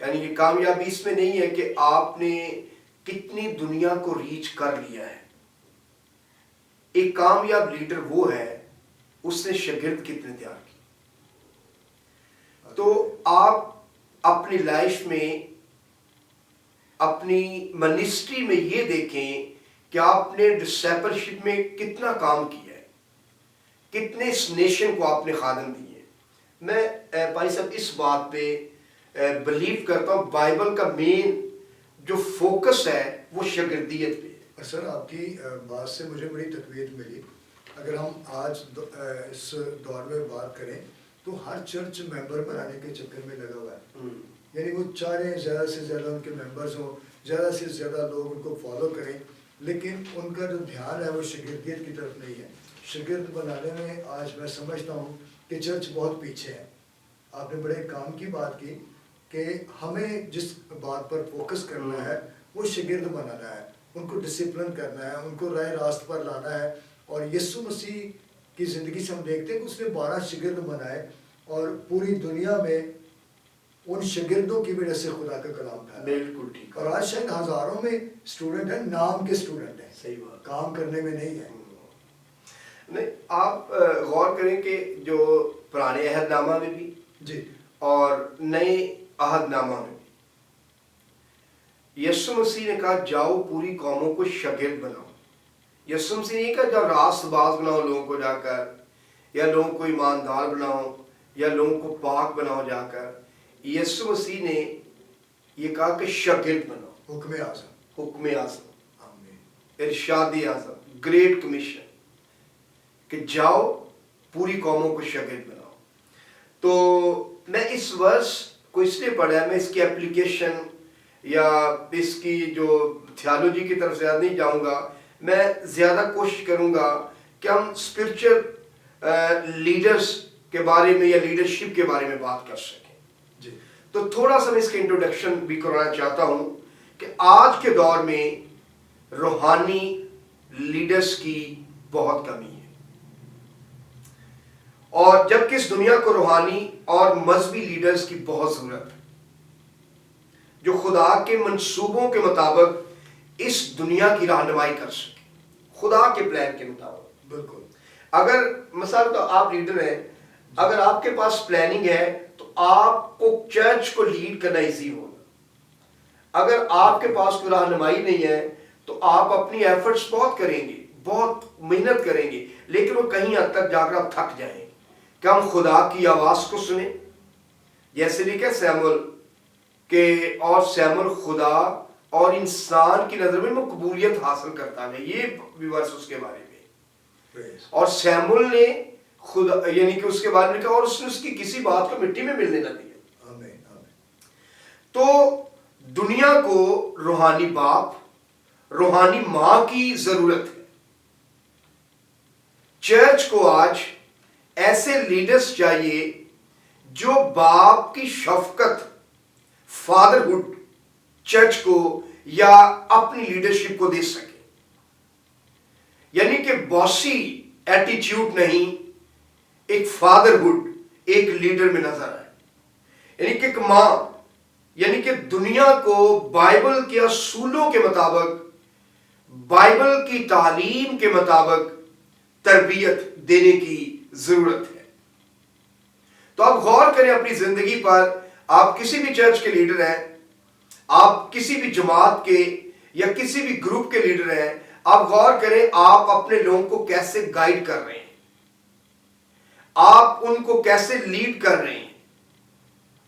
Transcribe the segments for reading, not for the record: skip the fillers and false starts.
یعنی کہ کامیابی اس میں نہیں ہے کہ آپ نے کتنی دنیا کو ریچ کر لیا ہے. ایک کامیاب لیڈر وہ ہے اس نے شاگرد کتنے تیار کیے. تو آپ اپنی لائف میں اپنی منسٹری میں یہ دیکھیں کہ آپ نے ڈسپلشپ میں کتنا کام کیا ہے, کتنے اس نیشن کو آپ نے خادم دیے. میں بھائی صاحب اس بات پہ بلیو کرتا ہوں بائبل کا مین جو فوکس ہے وہ شاگردیت پہ. سر آپ کی بات سے مجھے بڑی تقویت ملی. اگر ہم آج اس دور میں بات کریں تو ہر چرچ ممبر بنانے کے چکر میں لگا ہوا ہے. یعنی وہ چاہ رہے ہیں زیادہ سے زیادہ ان کے ممبرز ہوں, زیادہ سے زیادہ لوگ ان کو فالو کریں, لیکن ان کا جو دھیان ہے وہ شاگردیت کی طرف نہیں ہے. شاگرد بنانے میں آج میں سمجھتا ہوں کہ چرچ بہت پیچھے ہے. آپ نے بڑے کام کی بات کی کہ ہمیں جس بات پر فوکس کرنا ہے وہ شاگرد بنانا ہے, ان کو ڈسپلن کرنا ہے, ان کو راہ راست پر لانا ہے. اور یسوع مسیح کی زندگی سے ہم دیکھتے ہیں کہ اس نے 12 شاگرد بنائے اور پوری دنیا میں ان شاگردوں کی وجہ سے خدا کا کلام پھیلا. بالکل ٹھیک. اور آج شاید ہزاروں میں اسٹوڈنٹ ہیں, نام کے اسٹوڈنٹ ہیں, صحیح بات, کام کرنے میں نہیں ہے. نہیں, آپ غور کریں کہ جو پرانے عہد نامہ میں بھی جی اور نئے عہد نامہ میں یسوع مسیح نے کہا جاؤ پوری قوموں کو شاگرد بناؤ. یسوع مسیح نے نہیں کہا جاؤ راست باز بناؤ لوگوں کو جا کر, یا لوگوں کو ایماندار بناؤ, یا لوگوں کو پاک بناؤ جا کر. یسوع مسیح نے یہ کہا کہ شاگرد بناؤ. حکم اعظم, حکم اعظم, آمین. ارشاد اعظم, گریٹ کمیشن, کہ جاؤ پوری قوموں کو شاگرد بناؤ. تو میں اس ورس کو اس لیے پڑھا ہے, میں اس کی اپلیکیشن یا اس کی جو تھیالوجی کی طرف زیادہ نہیں جاؤں گا. میں زیادہ کوشش کروں گا کہ ہم اسپرچل لیڈرز کے بارے میں یا لیڈرشپ کے بارے میں بات کر سکیں. جی تو تھوڑا سا میں اس کا انٹروڈکشن بھی کرانا چاہتا ہوں کہ آج کے دور میں روحانی لیڈرز کی بہت کمی ہے, اور جبکہ اس دنیا کو روحانی اور مذہبی لیڈرز کی بہت ضرورت ہے جو خدا کے منصوبوں کے مطابق اس دنیا کی رہنمائی کر سکے, خدا کے پلان کے مطابق. بالکل. اگر مثال تو آپ لیڈر ہیں, اگر آپ کے پاس پلاننگ ہے تو آپ کو چرچ کو لیڈ کرنا ایزی ہوگا. اگر آپ کے پاس کوئی رہنمائی نہیں ہے تو آپ اپنی ایفرٹس بہت کریں گے, بہت محنت کریں گے, لیکن وہ کہیں حد تک جا کر آپ تھک جائیں گے. کہ ہم خدا کی آواز کو سنیں, جیسے لکھا سیمول کہ اور سیمول خدا اور انسان کی نظر میں مقبولیت حاصل کرتا ہے. یہ ورس اس کے بارے میں. اور سیمول نے خدا یعنی کہ اس کے بارے میں کہا اور اس نے اس کی کسی بات کو مٹی میں ملنے نہ دیا. آمین آمین. تو دنیا کو روحانی باپ, روحانی ماں کی ضرورت ہے. چرچ کو آج ایسے لیڈرز چاہیے جو باپ کی شفقت, فادرہڈ چرچ کو یا اپنی لیڈرشپ کو دے سکے. یعنی کہ باسی ایٹیٹیوڈ نہیں, ایک فادرہڈ ایک لیڈر میں نظر آئے. یعنی کہ ایک ماں, یعنی کہ دنیا کو بائبل کے اصولوں کے مطابق, بائبل کی تعلیم کے مطابق تربیت دینے کی ضرورت ہے. تو آپ غور کریں اپنی زندگی پر. آپ کسی بھی چرچ کے لیڈر ہیں, آپ کسی بھی جماعت کے یا کسی بھی گروپ کے لیڈر ہیں, آپ غور کریں آپ اپنے لوگوں کو کیسے گائیڈ کر رہے ہیں, آپ ان کو کیسے لیڈ کر رہے ہیں,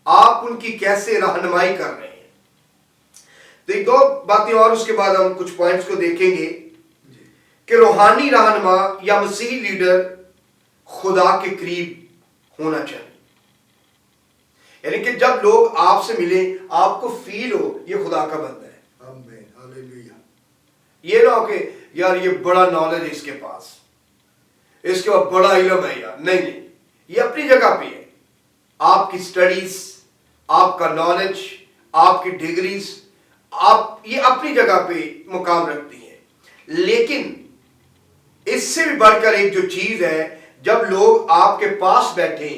آپ ان کی کیسے رہنمائی کر رہے ہیں. تو ایک دو باتیں اور اس کے بعد ہم کچھ پوائنٹس کو دیکھیں گے کہ روحانی رہنما یا مسیحی لیڈر خدا کے قریب ہونا چاہیے. یعنی کہ جب لوگ آپ سے ملیں آپ کو فیل ہو یہ خدا کا بندہ ہے. آمین ہاللیلویا. یہ نہ ہو کہ یار یہ بڑا نالج ہے اس کے پاس, اس کے بعد بڑا علم ہے یار. نہیں نہیں, یہ اپنی جگہ پہ ہے. آپ کی سٹڈیز, آپ کا نالج, آپ کی ڈگریز, آپ یہ اپنی جگہ پہ مقام رکھتی ہیں. لیکن اس سے بھی بڑھ کر ایک جو چیز ہے, جب لوگ آپ کے پاس بیٹھیں,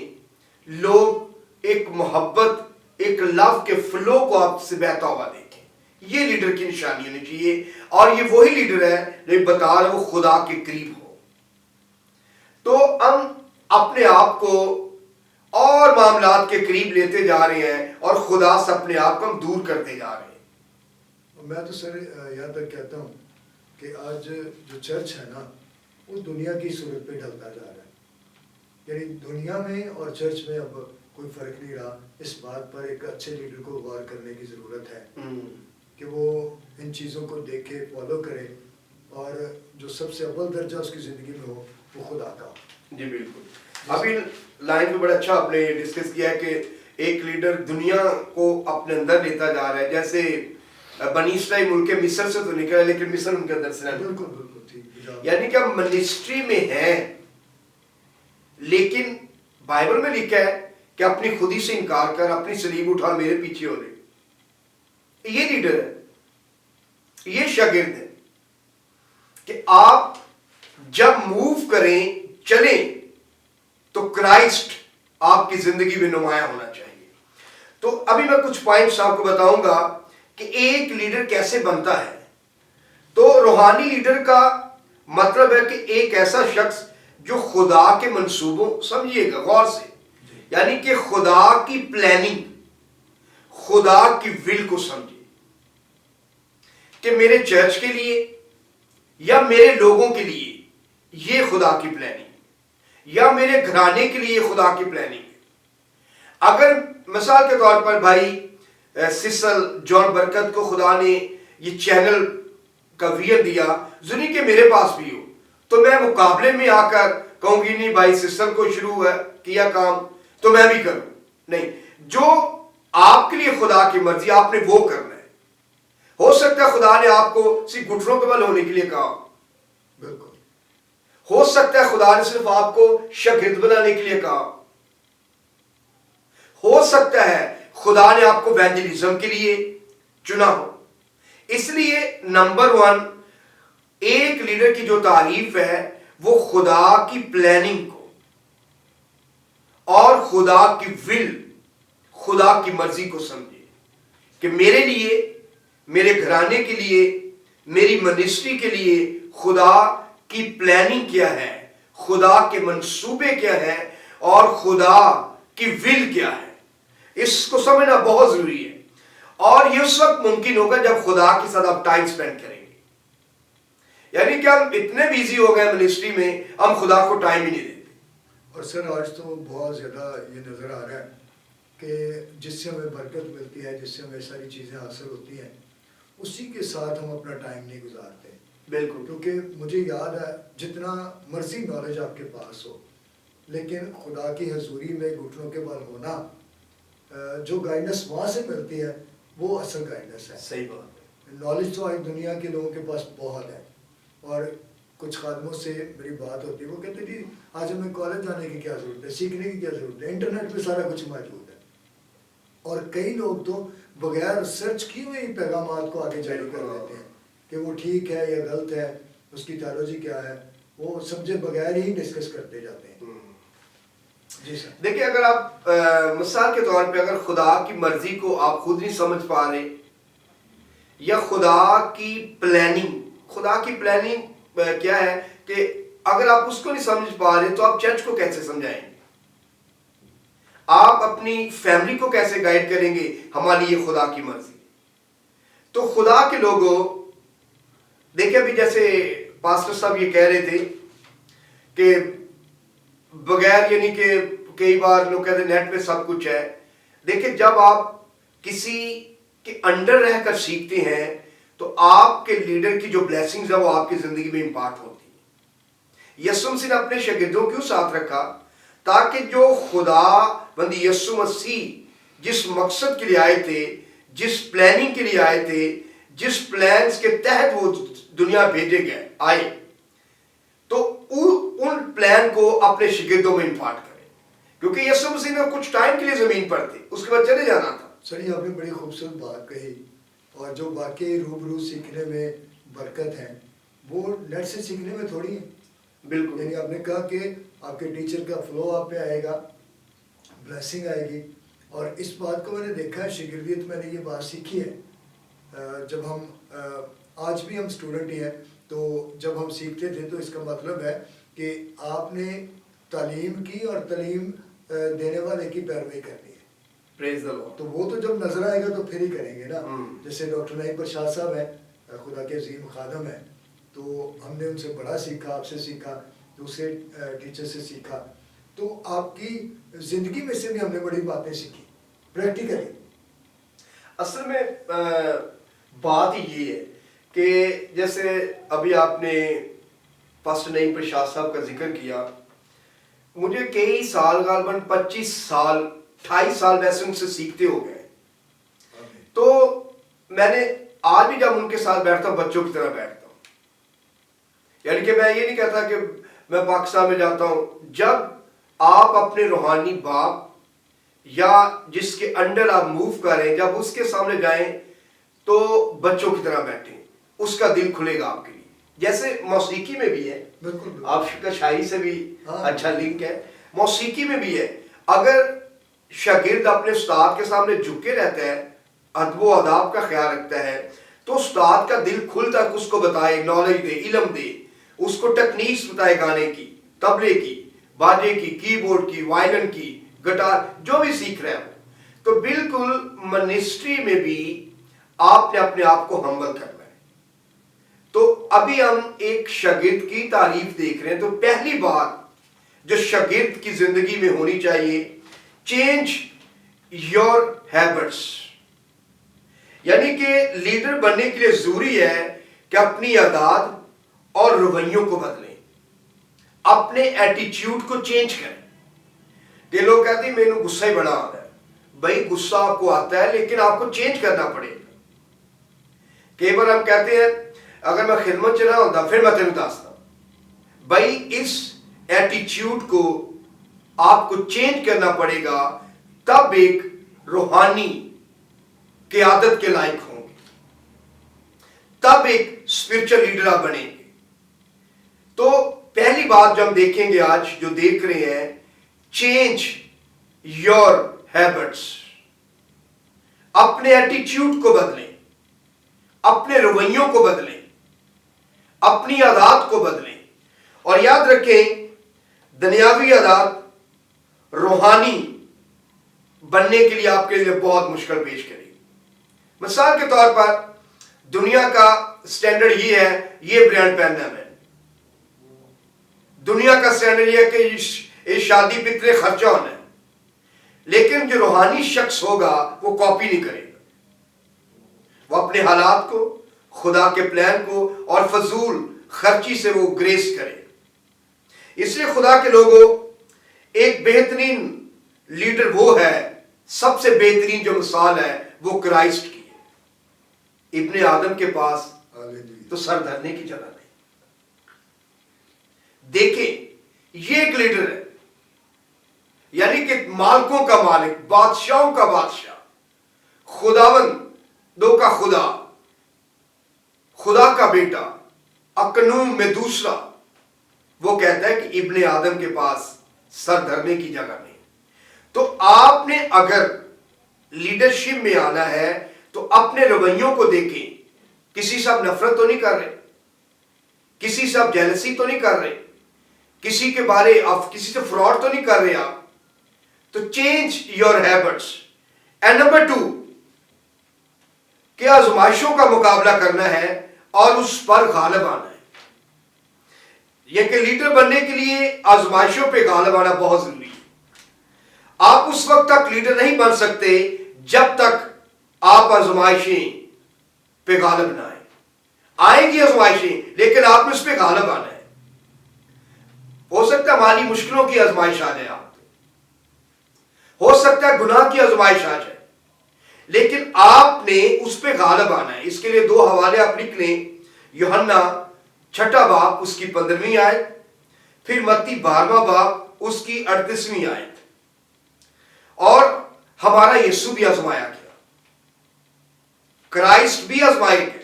لوگ ایک محبت ایک لو کے فلو کو آپ سے بہتا ہوا دیکھیں. یہ لیڈر کی نشانی ہونی چاہیے. اور یہ وہی لیڈر ہے جو بتا رہے وہ خدا کے قریب ہو. تو ہم اپنے آپ کو اور معاملات کے قریب لیتے جا رہے ہیں اور خدا سے اپنے آپ کو ہم دور کرتے جا رہے ہیں. میں تو سر یہاں تک کہتا ہوں کہ آج جو چرچ ہے نا وہ دنیا کی صورت پہ ڈھلتا جا رہا ہے. یعنی دنیا میں اور چرچ میں اب کوئی فرق نہیں رہا. اس بات پر ایک اچھے لیڈر کو غور کرنے کی ضرورت ہے کہ وہ ان چیزوں کو دیکھے، فالو کرے، اور جو سب سے اول درجہ اس کی زندگی میں ہو وہ خدا کا. جی بالکل. ابھی لائن پہ بڑا اچھا آپ نے ڈسکس کیا ہے کہ ایک لیڈر دنیا کو اپنے اندر لیتا جا رہا ہے. جیسے بنی اسرائیل ملک مصر سے تو نکلا ہے لیکن مصر ان کے اندر سے نہیں. بالکل بالکل ٹھیک. یعنی کہ ہم منسٹری میں ہیں لیکن بائبل میں لکھا ہے کہ اپنی خودی سے انکار کر اپنی صلیب اٹھا میرے پیچھے ہو لے. یہ لیڈر ہے، یہ شاگرد ہے کہ آپ جب موو کریں، چلیں تو کرائسٹ آپ کی زندگی میں نمایاں ہونا چاہیے. تو ابھی میں کچھ پوائنٹس آپ کو بتاؤں گا کہ ایک لیڈر کیسے بنتا ہے. تو روحانی لیڈر کا مطلب ہے کہ ایک ایسا شخص جو خدا کے منصوبوں، سمجھیے گا غور سے، یعنی کہ خدا کی پلاننگ، خدا کی ول کو سمجھے کہ میرے چرچ کے لیے یا میرے لوگوں کے لیے یہ خدا کی پلاننگ، یا میرے گھرانے کے لیے خدا کی پلاننگ ہے. اگر مثال کے طور پر بھائی سسل جان برکت کو خدا نے یہ چینل کا ویژن دیا، ضروری کہ میرے پاس بھی ہو، تو میں مقابلے میں آ کر کہوں گی نہیں بھائی سسل کو شروع ہے کیا کام تو میں بھی کروں. نہیں، جو آپ کے لیے خدا کی مرضی آپ نے وہ کرنا ہے. ہو سکتا ہے خدا نے آپ کو صرف گھٹنوں کے بل ہونے کے لیے کہا، بالکل. ہو سکتا ہے خدا نے صرف آپ کو شاگرد بنانے کے لیے کہا، ہو سکتا ہے خدا نے آپ کو ایونجلزم کے لیے چنا ہو. اس لیے نمبر 1 ایک لیڈر کی جو تعریف ہے وہ خدا کی پلاننگ کو اور خدا کی ول، خدا کی مرضی کو سمجھے کہ میرے لیے، میرے گھرانے کے لیے، میری منسٹری کے لیے خدا کی پلاننگ کیا ہے، خدا کے منصوبے کیا ہے اور خدا کی ول کیا ہے. اس کو سمجھنا بہت ضروری ہے. اور یہ اس وقت ممکن ہوگا جب خدا کے ساتھ آپ ٹائم سپینڈ کریں گے. یعنی کہ ہم اتنے بیزی ہو گئے منسٹری میں، ہم خدا کو ٹائم ہی نہیں دیتے. اور سر آج تو بہت زیادہ یہ نظر آ رہا ہے کہ جس سے ہمیں برکت ملتی ہے، جس سے ہمیں ساری چیزیں حاصل ہوتی ہیں، اسی کے ساتھ ہم اپنا ٹائم نہیں گزارتے. بالکل. کیونکہ مجھے یاد ہے جتنا مرضی نالج آپ کے پاس ہو، لیکن خدا کی حضوری میں گھٹنوں کے بل ہونا، جو گائیڈنس وہاں سے ملتی ہے وہ اصل گائیڈنس ہے. صحیح بات. نالج تو آج دنیا کے لوگوں کے پاس بہت ہے. اور کچھ خادموں سے میری بات ہوتی ہے، وہ کہتے ہیں جی آج ہمیں کالج جانے کی کیا ضرورت ہے، سیکھنے کی کیا ضرورت ہے، انٹرنیٹ پہ سارا کچھ موجود ہے. اور کئی لوگ تو بغیر سرچ کیے ہوئے ہی پیغامات کو آگے جاری کر دیتے ہیں کہ وہ ٹھیک ہے یا غلط ہے، اس کی تھیولوجی کیا ہے، وہ سمجھے بغیر ہی ڈسکس کرتے جاتے ہیں. جی سر. دیکھیں اگر آپ مثال کے طور پہ اگر خدا کی مرضی کو آپ خود نہیں سمجھ پا رہے یا خدا کی پلاننگ، خدا کی پلاننگ کیا ہے کہ اگر آپ اس کو نہیں سمجھ پا رہے تو آپ چرچ کو کیسے سمجھائیں گے؟ آپ اپنی فیملی کو کیسے گائیڈ کریں گے ہماری یہ خدا کی مرضی؟ تو خدا کے لوگوں دیکھیں ابھی جیسے پاسٹر صاحب یہ کہہ رہے تھے کہ بغیر، یعنی کہ کئی بار لوگ کہتے ہیں نیٹ پہ سب کچھ ہے. دیکھیں جب آپ کسی کے انڈر رہ کر سیکھتے ہیں تو آپ کے لیڈر کی جو بلیسنگز ہیں وہ آپ کی زندگی میں امپارٹ ہوتی ہیں. یسوع مسیح نے اپنے شاگردوں کیوں ساتھ رکھا؟ تاکہ جو خدا بند یسوع مسیح جس مقصد کے لیے آئے تھے، جس پلاننگ کے لیے آئے تھے، جس پلانز کے تحت وہ دنیا بھیجے گئے آئے، تو ان پلان کو اپنے شاگردوں میں امپارٹ کریں. کیونکہ یسوع مسیح نے کچھ ٹائم کے لیے زمین پر تھے، اس کے بعد چلے جانا تھا. سر یہ آپ نے بڑی خوبصورت بات کہی، اور جو واقعی روبرو سیکھنے میں برکت ہے وہ نیٹ سے سیکھنے میں تھوڑی ہے. بالکل. یعنی آپ نے کہا کہ آپ کے ٹیچر کا فلو آپ پہ آئے گا، بلیسنگ آئے گی، اور اس بات کو میں نے دیکھا ہے، شاگردیت میں نے یہ بات سیکھی ہے، جب ہم آج بھی ہم اسٹوڈنٹ ہی ہیں، تو جب ہم سیکھتے تھے تو اس کا مطلب ہے کہ آپ نے تعلیم کی اور تعلیم دینے والے کی پیروی کرنی ہے. پریز دی لارڈ. تو وہ تو جب نظر آئے گا تو پھر ہی کریں گے نا. جیسے ڈاکٹر نعیم پرشاد صاحب ہیں، خدا کے عظیم خادم ہیں، تو ہم نے ان سے بڑا سیکھا، آپ سے سیکھا، دوسرے ٹیچر سے سیکھا. تو آپ کی زندگی میں سے بھی ہم نے بڑی باتیں سیکھی پریکٹیکلی. اصل میں بات یہ ہے کہ جیسے ابھی آپ نے پاسٹر نعیم پرشاد صاحب کا ذکر کیا، مجھے کئی سال، غالباً 25 سال 28 سال ویسے ان سے سیکھتے ہو گئے. تو میں نے آج بھی جب ان کے ساتھ بیٹھتا ہوں بچوں کی طرح بیٹھتا ہوں. یعنی کہ میں یہ نہیں کہتا کہ میں پاکستان میں جاتا ہوں. جب آپ اپنے روحانی باپ یا جس کے انڈر آپ موو کریں، جب اس کے سامنے جائیں تو بچوں کی طرح بیٹھیں، اس کا دل کھلے گا آپ کے لیے. جیسے موسیقی میں بھی ہے، بالکل آپ کا شاعری سے بھی اچھا لنک ہے، موسیقی میں بھی ہے. اگر شاگرد اپنے استاد کے سامنے جھکے رہتا ہے، ادب و آداب کا خیال رکھتا ہے، تو استاد کا دل کھلتا ہے، اس کو بتائے، نالج دے، علم دے، اس کو ٹیکنیکس بتائے گانے کی، طبلے کی، باجے کی، کی بورڈ کی، وائلن کی، گٹار، جو بھی سیکھ رہے ہو. تو بالکل منسٹری میں بھی آپ نے اپنے آپ کو ہمبل کرنا ہے. تو ابھی ہم ایک شاگرد کی تعریف دیکھ رہے ہیں. تو پہلی بات جو شاگرد کی زندگی میں ہونی چاہیے، چینج یور ہیبٹس. یعنی کہ لیڈر بننے کے لیے ضروری ہے کہ اپنی عادات اور رویوں کو بدلیں، اپنے ایٹیچیوڈ کو چینج کریں. کہ لوگ کہتے ہیں میرے غصہ ہی بڑا آتا ہے. بھائی غصہ آپ کو آتا ہے لیکن آپ کو چینج کرنا پڑے گا. کئی بار ہم کہتے ہیں اگر میں خدمت چ نہ ہوتا پھر میں تینوں دستا. بھائی اس ایٹیچیوڈ کو آپ کو چینج کرنا پڑے گا، تب ایک روحانی قیادت کے لائق ہوں گے، تب ایک اسپرچل لیڈر آپ بنیں گے. تو پہلی بات جو ہم دیکھیں گے آج، جو دیکھ رہے ہیں، چینج یور ہیبٹس. اپنے ایٹیچیوڈ کو بدلیں، اپنے رویوں کو بدلیں، اپنی عادات کو بدلیں. اور یاد رکھیں دنیاوی عادات روحانی بننے کے لیے آپ کے لیے بہت مشکل پیش کرے گی. مثال کے طور پر دنیا کا سٹینڈرڈ یہ ہے، یہ برانڈ پہننا ہے. دنیا کا سٹینڈرڈ یہ ہے کہ اس شادی پہ اتنے خرچہ ہونا ہے. لیکن جو روحانی شخص ہوگا وہ کاپی نہیں کرے گا. وہ اپنے حالات کو، خدا کے پلان کو اور فضول خرچی سے وہ گریس کرے. اس لیے خدا کے لوگوں، ایک بہترین لیڈر وہ ہے، سب سے بہترین جو مثال ہے وہ کرائسٹ کی ہے. ابن آدم کے پاس تو سر دھرنے کی جگہ نہیں. دیکھیں یہ ایک لیڈر ہے، یعنی کہ مالکوں کا مالک، بادشاہوں کا بادشاہ، خداوندوں کا خدا، خدا کا بیٹا، اکنوم میں دوسرا. وہ کہتا ہے کہ ابن آدم کے پاس سر دھرنے کی جگہ نہیں. تو آپ نے اگر لیڈرشپ میں آنا ہے تو اپنے رویوں کو دیکھیں. کسی سے آپ نفرت تو نہیں کر رہے، کسی سے آپ جیلسی تو نہیں کر رہے، کسی کے بارے آپ کسی سے فراڈ تو نہیں کر رہے آپ. تو change your habits. And number 2 کہ آزمائشوں کا مقابلہ کرنا ہے اور اس پر غالب آنا ہے. یہ کہ لیڈر بننے کے لیے آزمائشوں پہ غالب آنا بہت ضروری ہے. آپ اس وقت تک لیڈر نہیں بن سکتے جب تک آپ آزمائشیں پہ غالب نہ آئیں. آئیں گی آزمائشیں لیکن آپ نے اس پہ غالب آنا ہے. ہو سکتا ہے مالی مشکلوں کی آزمائش آ جائے، آپ ہو سکتا ہے گناہ کی آزمائش آ جائے، لیکن آپ نے اس پہ غالب آنا ہے. اس کے لیے 2 حوالے آپ لکھ لیں. یوحنا 6 باب اس کی 15ویں آیت، پھر متی 12واں باب اس کی 38ویں آیت. اور ہمارا یسوع بھی آزمایا گیا، کرائسٹ بھی آزمائے گئے.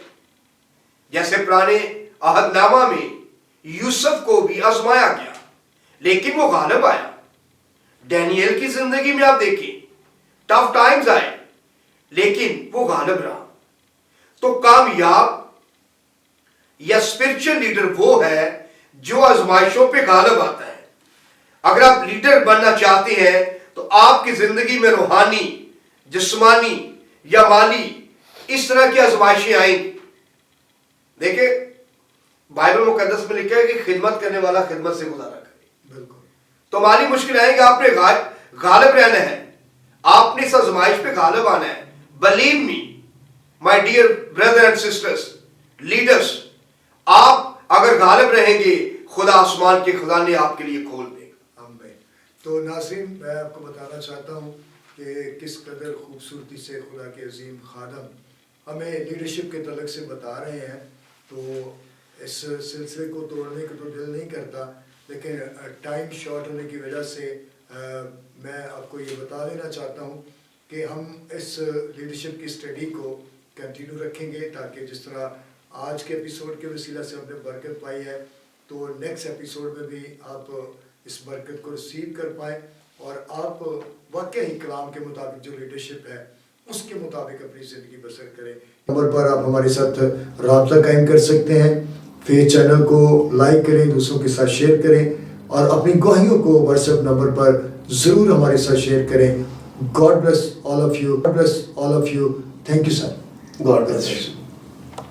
جیسے پرانے عہد نامہ میں یوسف کو بھی آزمایا گیا لیکن وہ غالب آیا. ڈینیل کی زندگی میں آپ دیکھیں ٹف ٹائمز آئے لیکن وہ غالب رہا. تو کامیاب یا اسپرچل لیڈر وہ ہے جو آزمائشوں پہ غالب آتا ہے. اگر آپ لیڈر بننا چاہتے ہیں تو آپ کی زندگی میں روحانی، جسمانی یا مالی اس طرح کی آزمائشیں آئیں. دیکھیں بائبل مقدس میں لکھا ہے کہ خدمت کرنے والا خدمت سے گزارا کرے. بالکل. تو مالی مشکل آئیں گے، آپ نے غالب رہنا ہے، آپ نے اس آزمائش پہ غالب آنا ہے. Believe me, my dear brother and sisters, leaders, آپ اگر غالب رہیں گے خدا آسمان کے خزانے آپ کے لیے کھول دے گا. آمین. تو ناظرین میں آپ کو بتانا چاہتا ہوں کہ کس قدر خوبصورتی سے خدا کے عظیم خادم ہمیں لیڈرشپ کے تعلق سے بتا رہے ہیں. تو اس سلسلے کو توڑنے کا تو دل نہیں کرتا، لیکن ٹائم شارٹ ہونے کی وجہ سے میں آپ کو یہ بتا دینا چاہتا ہوں کہ ہم اس لیڈرشپ کی اسٹڈی کو کنٹینیو رکھیں گے، تاکہ جس طرح آج کے ایپیسوڈ کے وسیلہ سے ہم نے برکت پائی ہے تو نیکسٹ ایپیسوڈ میں بھی آپ اس برکت کو ریسیو کر پائیں اور آپ واقعی کلام کے مطابق جو لیڈرشپ ہے اس کے مطابق اپنی زندگی بسر کریں. نمبر پر آپ ہمارے ساتھ رابطہ قائم کر سکتے ہیں. فیس چینل کو لائک کریں، دوسروں کے ساتھ شیئر کریں اور اپنی گواہیوں کو واٹس ایپ نمبر پر ضرور ہمارے ساتھ شیئر کریں. God bless all of you. God bless all of you. Thank you, sir. God bless you.